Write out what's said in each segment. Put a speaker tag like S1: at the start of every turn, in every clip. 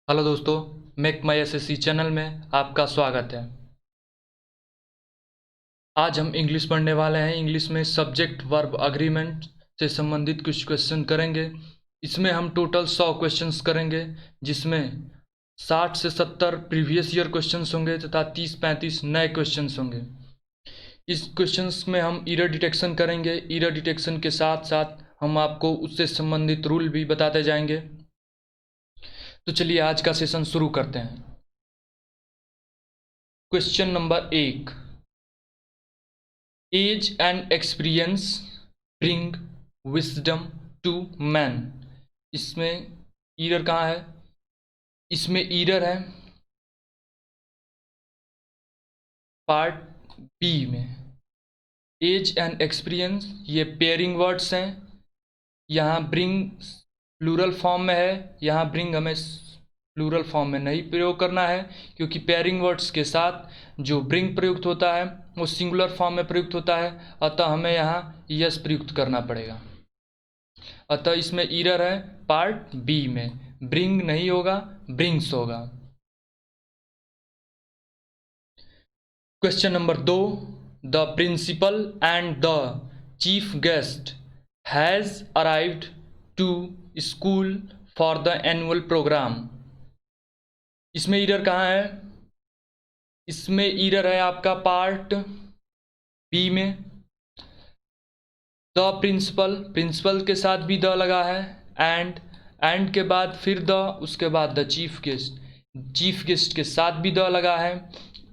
S1: Hello दोस्तों, make माई SSC channel में आपका स्वागत है। आज हम इंग्लिश पढ़ने वाले हैं। इंग्लिश में सब्जेक्ट वर्ब अग्रीमेंट से संबंधित कुछ क्वेश्चन करेंगे। इसमें हम टोटल 100 क्वेश्चंस करेंगे, जिसमें 60 से 70 प्रीवियस ईयर क्वेश्चंस होंगे तथा 30-35 नए क्वेश्चंस होंगे। इस क्वेश्चंस में हम एरर डिटेक्शन करेंगे। एरर डिटेक्शन के साथ साथ हम आपको उससे संबंधित रूल भी बताते जाएंगे। तो चलिए आज का सेशन शुरू करते हैं। Question number 1, age and experience bring wisdom to man. इसमें ईरर कहाँ है? इसमें ईरर है पार्ट बी में। एज एंड एक्सपीरियंस ये पेयरिंग वर्ड्स हैं। यहाँ ब्रिंग प्लूरल फॉर्म में है, यहाँ ब्रिंग हमें प्लूरल फॉर्म में नहीं प्रयोग करना है, क्योंकि पेयरिंग वर्ड्स के साथ जो ब्रिंग प्रयुक्त होता है वो सिंगुलर फॉर्म में प्रयुक्त होता है, अतः हमें यहाँ यस प्रयुक्त करना पड़ेगा। अतः इसमें एरर है पार्ट बी में, ब्रिंग नहीं होगा, ब्रिंग्स होगा। Question number 2, the principal and the chief guest has arrived to school for the annual programme. इसमें एरर कहाँ है? इसमें एरर है आपका पार्ट बी में। द प्रिंसिपल, प्रिंसिपल के साथ भी द लगा है, एंड के बाद फिर द, उसके बाद the chief guest, chief guest के साथ भी द लगा है।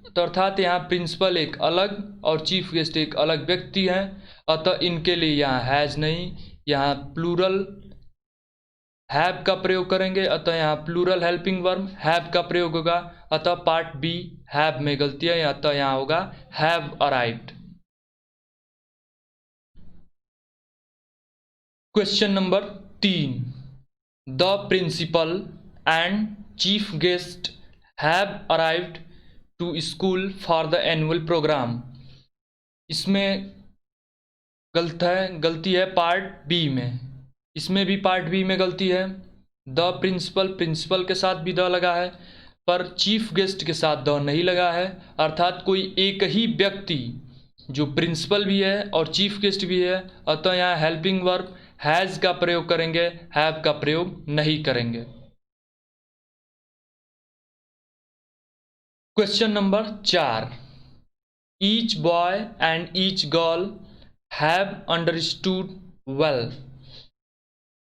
S1: तो अर्थात यहाँ प्रिंसिपल एक अलग और चीफ गेस्ट एक अलग व्यक्ति हैं, अतः इनके लिए यहाँ हैज़ नहीं, यहाँ प्लूरल हैव का प्रयोग करेंगे, अतः यहाँ प्लूरल हेल्पिंग वर्ब हैव का प्रयोग होगा। अतः पार्ट बी हैव में गलती है, अतः यहाँ होगा have arrived. Question number 3, the principal and chief guest have arrived to school for the annual programme. इसमें गलती है पार्ट बी में। इसमें भी पार्ट बी में गलती है। द प्रिंसिपल, प्रिंसिपल के साथ भी द लगा है, पर चीफ गेस्ट के साथ द नहीं लगा है। अर्थात कोई एक ही व्यक्ति जो प्रिंसिपल भी है और चीफ गेस्ट भी है, अतः यहाँ हेल्पिंग वर्ब हैज़ का प्रयोग करेंगे, हैव का प्रयोग नहीं करेंगे। Question number 4, each boy and each girl have understood well.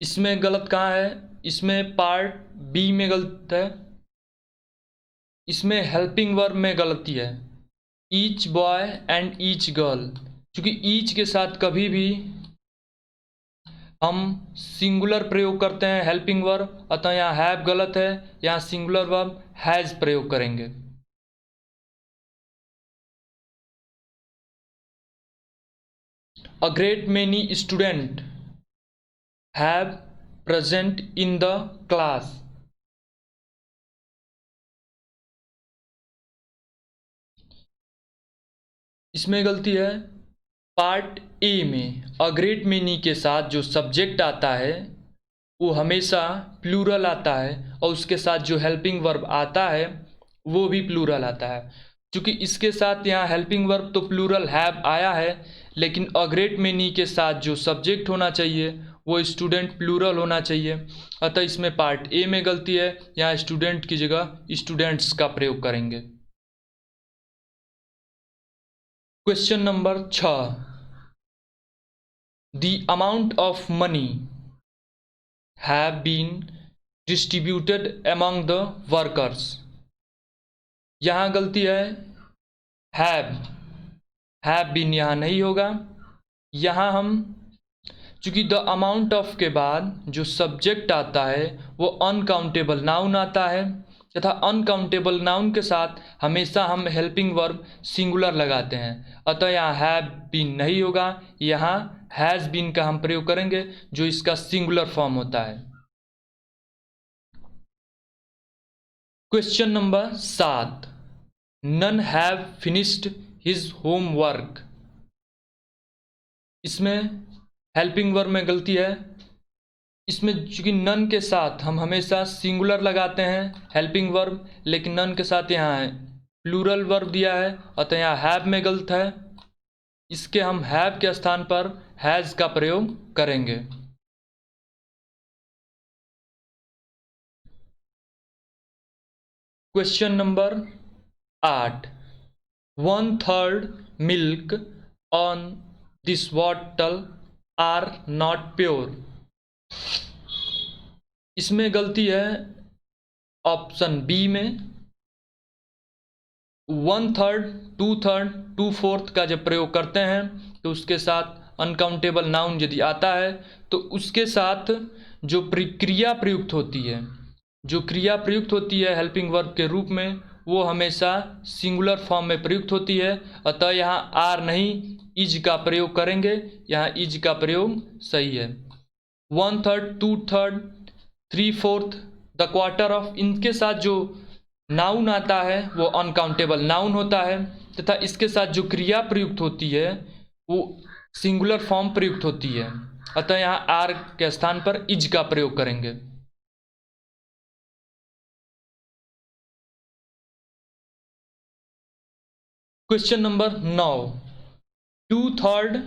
S1: इसमें गलत कहाँ है? इसमें पार्ट बी में गलत है। इसमें हेल्पिंग वर्ब में गलती है, each boy and each girl. क्योंकि ईच के साथ कभी भी हम सिंगुलर प्रयोग करते हैं हेल्पिंग वर्ब, अतः यहाँ हैव गलत है, यहाँ सिंगुलर वर्ब हैज़ प्रयोग करेंगे। A great many student have present in the class. इसमें गलती है पार्ट ए में। अ ग्रेट मेनी के साथ जो सब्जेक्ट आता है वो हमेशा प्लूरल आता है, और उसके साथ जो हेल्पिंग वर्ब आता है वो भी प्लूरल आता है। क्योंकि इसके साथ यहाँ हेल्पिंग वर्ब तो प्लूरल हैव आया है, लेकिन अ ग्रेट मेनी के साथ जो सब्जेक्ट होना चाहिए वो स्टूडेंट प्लूरल होना चाहिए, अतः इसमें पार्ट ए में गलती है। यहाँ स्टूडेंट की जगह स्टूडेंट्स का प्रयोग करेंगे। Question number 6, the amount of money have been distributed among the workers। यहाँ गलती है have been यहाँ नहीं होगा। यहाँ हम चूंकि द अमाउंट ऑफ के बाद जो सब्जेक्ट आता है वो अनकाउंटेबल नाउन आता है, तथा अनकाउंटेबल नाउन के साथ हमेशा हम हेल्पिंग वर्ब सिंगुलर लगाते हैं, अतः यहाँ हैव बीन नहीं होगा, यहाँ हैज़ बीन का हम प्रयोग करेंगे जो इसका सिंगुलर फॉर्म होता है। Question number 7, none have finished his homework. इसमें हेल्पिंग वर्ब में गलती है, इसमें चूंकि नन के साथ हम हमेशा सिंगुलर लगाते हैं हेल्पिंग वर्ब, लेकिन नन के साथ यहाँ है प्लूरल वर्ब दिया है, अतः यहाँ हैव में गलत है। इसके हम हैव के स्थान पर हैज़ का प्रयोग करेंगे। Question number 8, 1/3 milk on this bottle are not pure. इसमें गलती है ऑप्शन बी में। 1/3, 2/3, 2/4 का जब प्रयोग करते हैं तो उसके साथ अनकाउंटेबल नाउन यदि आता है तो उसके साथ जो क्रिया प्रयुक्त होती है, जो क्रिया प्रयुक्त होती है हेल्पिंग वर्ब के रूप में, वो हमेशा सिंगुलर फॉर्म में प्रयुक्त होती है। अतः यहाँ आर नहीं इज का प्रयोग करेंगे, यहाँ इज का प्रयोग सही है। 1/3, 2/3, 3/4, द क्वार्टर ऑफ, इनके साथ जो नाउन आता है वो अनकाउंटेबल नाउन होता है, तथा इसके साथ जो क्रिया प्रयुक्त होती है वो सिंगुलर फॉर्म प्रयुक्त होती है। अतः यहाँ आर के स्थान पर इज का प्रयोग करेंगे। Question number 9, 2/3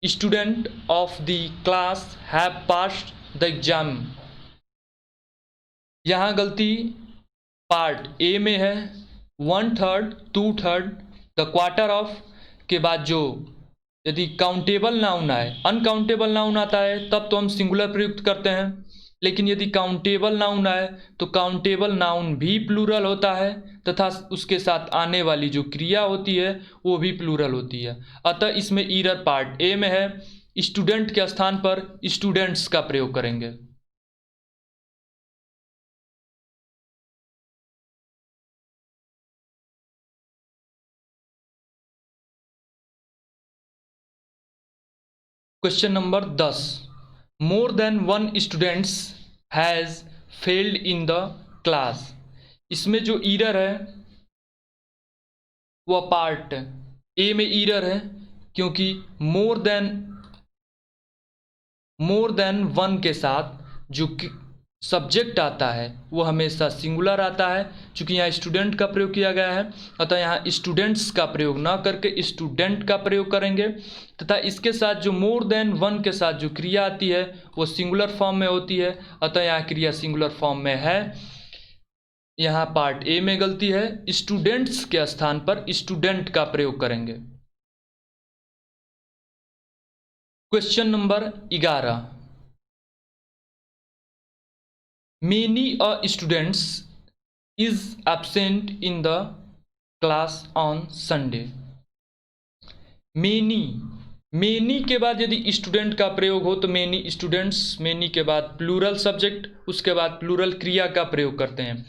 S1: student of the class have passed the exam. यहाँ गलती पार्ट ए में है। 1/3, 2/3, द क्वार्टर ऑफ के बाद जो यदि काउंटेबल नाउन आए, अनकाउंटेबल नाउन आता है तब तो हम सिंगुलर प्रयुक्त करते हैं, लेकिन यदि काउंटेबल नाउन आए तो काउंटेबल नाउन भी प्लूरल होता है तथा उसके साथ आने वाली जो क्रिया होती है वो भी प्लूरल होती है। अतः इसमें ईरर पार्ट ए में है, स्टूडेंट के स्थान पर स्टूडेंट्स का प्रयोग करेंगे। Question number 10, more than one students has failed in the class. इसमें जो ईरर है वह पार्ट ए में ईरर है, क्योंकि मोर देन वन के साथ जो सब्जेक्ट आता है वो हमेशा सिंगुलर आता है। चूंकि यहाँ स्टूडेंट का प्रयोग किया गया है अतः यहाँ स्टूडेंट्स का प्रयोग ना करके स्टूडेंट का प्रयोग करेंगे, तथा इसके साथ जो मोर देन वन के साथ जो क्रिया आती है वो सिंगुलर फॉर्म में होती है, अतः यहाँ क्रिया सिंगुलर फॉर्म में है। यहाँ पार्ट ए में गलती है, स्टूडेंट्स के स्थान पर स्टूडेंट का प्रयोग करेंगे। Question number 11, many a students is absent in the class on Sunday। many के बाद यदि स्टूडेंट का प्रयोग हो तो many students, many के बाद प्लूरल सब्जेक्ट, उसके बाद प्लूरल क्रिया का प्रयोग करते हैं।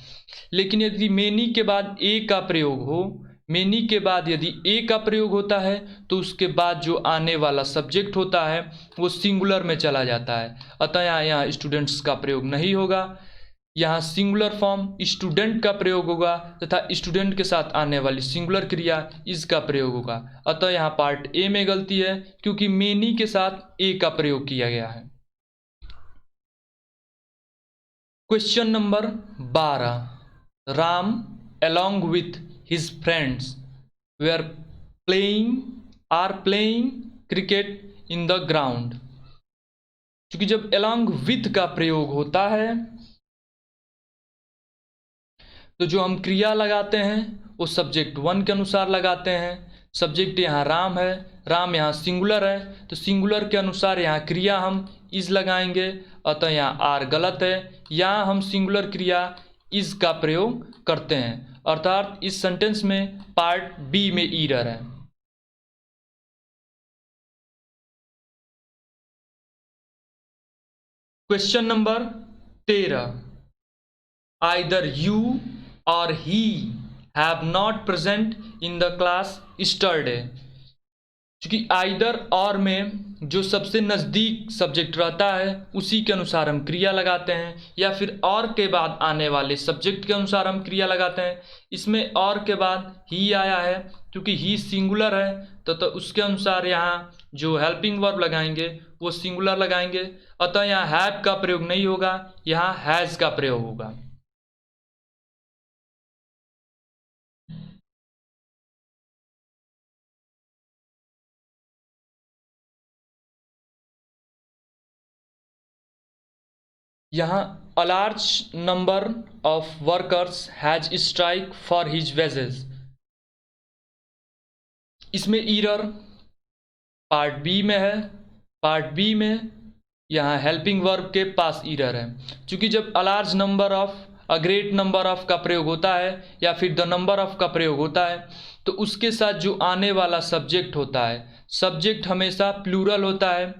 S1: लेकिन यदि many के बाद ए का प्रयोग हो, many के बाद यदि ए का प्रयोग होता है तो उसके बाद जो आने वाला सब्जेक्ट होता है वो सिंगुलर में चला जाता है, अतः यहाँ स्टूडेंट्स का प्रयोग नहीं होगा। यहाँ सिंगुलर फॉर्म स्टूडेंट का प्रयोग होगा तथा स्टूडेंट के साथ आने वाली सिंगुलर क्रिया इज का प्रयोग होगा। अतः यहाँ पार्ट ए में गलती है, क्योंकि मेनी के साथ ए का प्रयोग किया गया है। Question number 12, Ram along with his friends were playing cricket in the ground। क्योंकि जब along with का प्रयोग होता है तो जो हम क्रिया लगाते हैं वो सब्जेक्ट 1 के अनुसार लगाते हैं। सब्जेक्ट यहाँ राम है, राम यहाँ सिंगुलर है तो सिंगुलर के अनुसार यहाँ क्रिया हम इज लगाएंगे, अतः यहाँ आर गलत है। यहाँ हम सिंगुलर क्रिया इज का प्रयोग करते हैं, अर्थात इस सेंटेंस में पार्ट बी में ईरर है। क्वेश्चन नंबर 13, आइदर यू और he have not present in the class yesterday. क्योंकि आइदर और में जो सबसे नज़दीक सब्जेक्ट रहता है उसी के अनुसार हम क्रिया लगाते हैं, या फिर और के बाद आने वाले सब्जेक्ट के अनुसार हम क्रिया लगाते हैं। इसमें और के बाद ही आया है, क्योंकि ही सिंगुलर है तो उसके अनुसार यहाँ जो हेल्पिंग वर्ब लगाएंगे वो सिंगुलर लगाएंगे, अतः यहाँ हैव का प्रयोग नहीं होगा, यहाँ हैज का प्रयोग होगा। यहाँ a large number of workers has strike for his wages, इसमें ईरर पार्ट बी में है। पार्ट बी में यहाँ हेल्पिंग वर्ब के पास ईरर है, क्योंकि जब a large number of, a great number of का प्रयोग होता है या फिर द नंबर ऑफ का प्रयोग होता है तो उसके साथ जो आने वाला सब्जेक्ट होता है, सब्जेक्ट हमेशा प्लूरल होता है।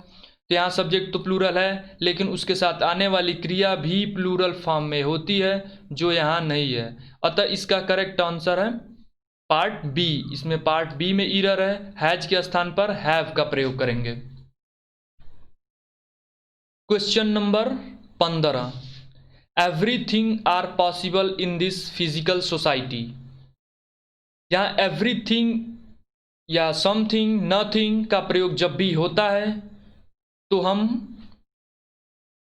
S1: तो यहाँ सब्जेक्ट तो प्लूरल है लेकिन उसके साथ आने वाली क्रिया भी प्लूरल फॉर्म में होती है, जो यहाँ नहीं है। अतः इसका करेक्ट आंसर है पार्ट बी। इसमें पार्ट बी में ईरर है, हैज के स्थान पर हैव का प्रयोग करेंगे। Question number 15, everything are possible in this physical society. यहाँ एवरीथिंग या समथिंग, नथिंग का प्रयोग जब भी होता है तो हम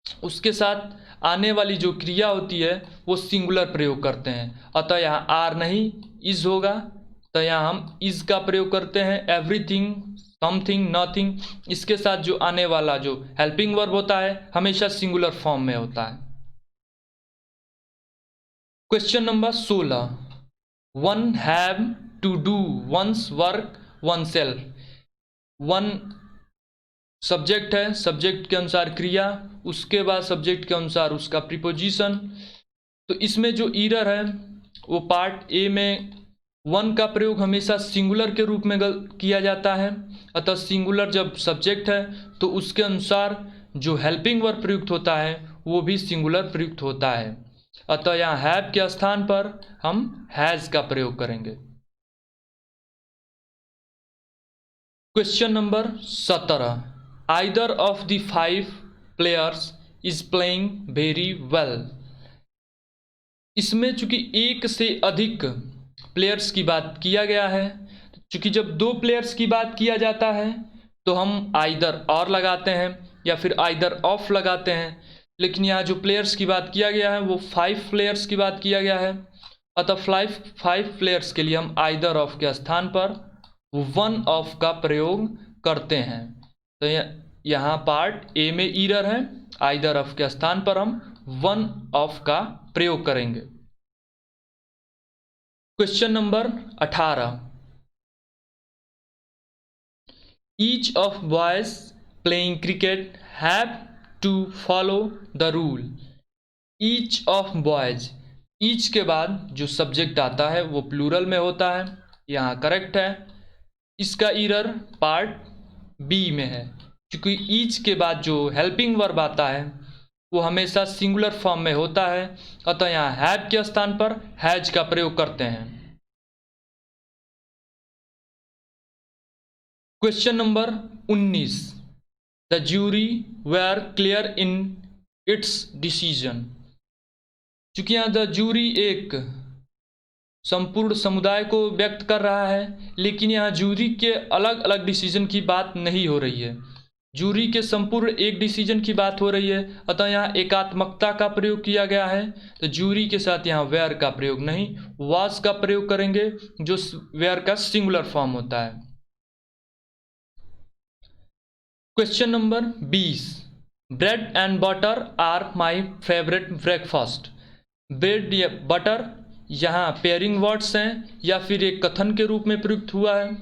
S1: उसके साथ आने वाली जो क्रिया होती है वो सिंगुलर प्रयोग करते हैं। अतः यहाँ आर नहीं इज होगा, तो यहाँ हम इज का प्रयोग करते हैं। एवरीथिंग, समथिंग, नथिंग, इसके साथ जो आने वाला जो हेल्पिंग वर्ब होता है हमेशा सिंगुलर फॉर्म में होता है। Question number 16, one have to do one's work oneself. One subject है, सब्जेक्ट के अनुसार क्रिया, उसके बाद सब्जेक्ट के अनुसार उसका प्रीपोजिशन। तो इसमें जो ईरर है वो पार्ट ए में वन का प्रयोग हमेशा सिंगुलर के रूप में किया जाता है। अतः सिंगुलर जब सब्जेक्ट है तो उसके अनुसार जो हेल्पिंग वर्ब प्रयुक्त होता है वो भी सिंगुलर प्रयुक्त होता है। अतः यहाँ हैव के स्थान पर हम हैज का प्रयोग करेंगे। Question number 17, either of the 5 players is playing very well. इसमें चूंकि एक से अधिक प्लेयर्स की बात किया गया है, चूंकि जब 2 प्लेयर्स की बात किया जाता है तो हम आइदर और लगाते हैं या फिर आइदर ऑफ लगाते हैं, लेकिन यहाँ जो प्लेयर्स की बात किया गया है वो 5 प्लेयर्स की बात किया गया है। अतः 5 प्लेयर्स के लिए हम आइदर ऑफ के स्थान पर वन ऑफ का प्रयोग करते हैं। तो यहाँ पार्ट ए में ईरर है, आइदर ऑफ के स्थान पर हम वन ऑफ का प्रयोग करेंगे। Question number 18, each of boys playing cricket have to follow the rule. Each of boys, each के बाद जो सब्जेक्ट आता है वो प्लूरल में होता है, यहाँ करेक्ट है। इसका ईरर पार्ट बी में है, क्योंकि ईच के बाद जो हेल्पिंग वर्ब आता है वो हमेशा सिंगुलर फॉर्म में होता है। अतः यहाँ हैव के स्थान पर हैज का प्रयोग करते हैं। Question number 19, the jury were clear in its decision. चूंकि यहाँ द ज्यूरी एक संपूर्ण समुदाय को व्यक्त कर रहा है, लेकिन यहाँ जूरी के अलग अलग डिसीजन की बात नहीं हो रही है, जूरी के संपूर्ण एक डिसीजन की बात हो रही है। अतः यहाँ एकात्मकता का प्रयोग किया गया है, तो जूरी के साथ यहाँ वेयर का प्रयोग नहीं, वाज का प्रयोग करेंगे, जो वेयर का सिंगुलर फॉर्म होता है। Question number 20, bread and butter are my favourite breakfast. Bread या बटर यहाँ पेयरिंग वर्ड्स हैं या फिर एक कथन के रूप में प्रयुक्त हुआ है,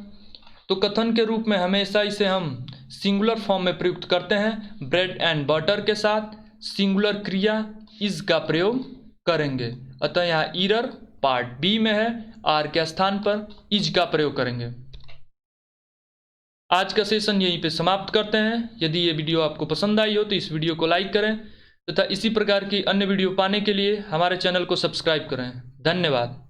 S1: तो कथन के रूप में हमेशा इसे हम सिंगुलर फॉर्म में प्रयुक्त करते हैं। ब्रेड एंड बटर के साथ सिंगुलर क्रिया इज का प्रयोग करेंगे। अतः यहाँ ईरर पार्ट बी में है, आर के स्थान पर इज का प्रयोग करेंगे। आज का सेशन यहीं पे समाप्त करते हैं। यदि ये वीडियो आपको पसंद आई हो तो इस वीडियो को लाइक करें तथा इसी प्रकार की अन्य वीडियो पाने के लिए हमारे चैनल को सब्सक्राइब करें। धन्यवाद।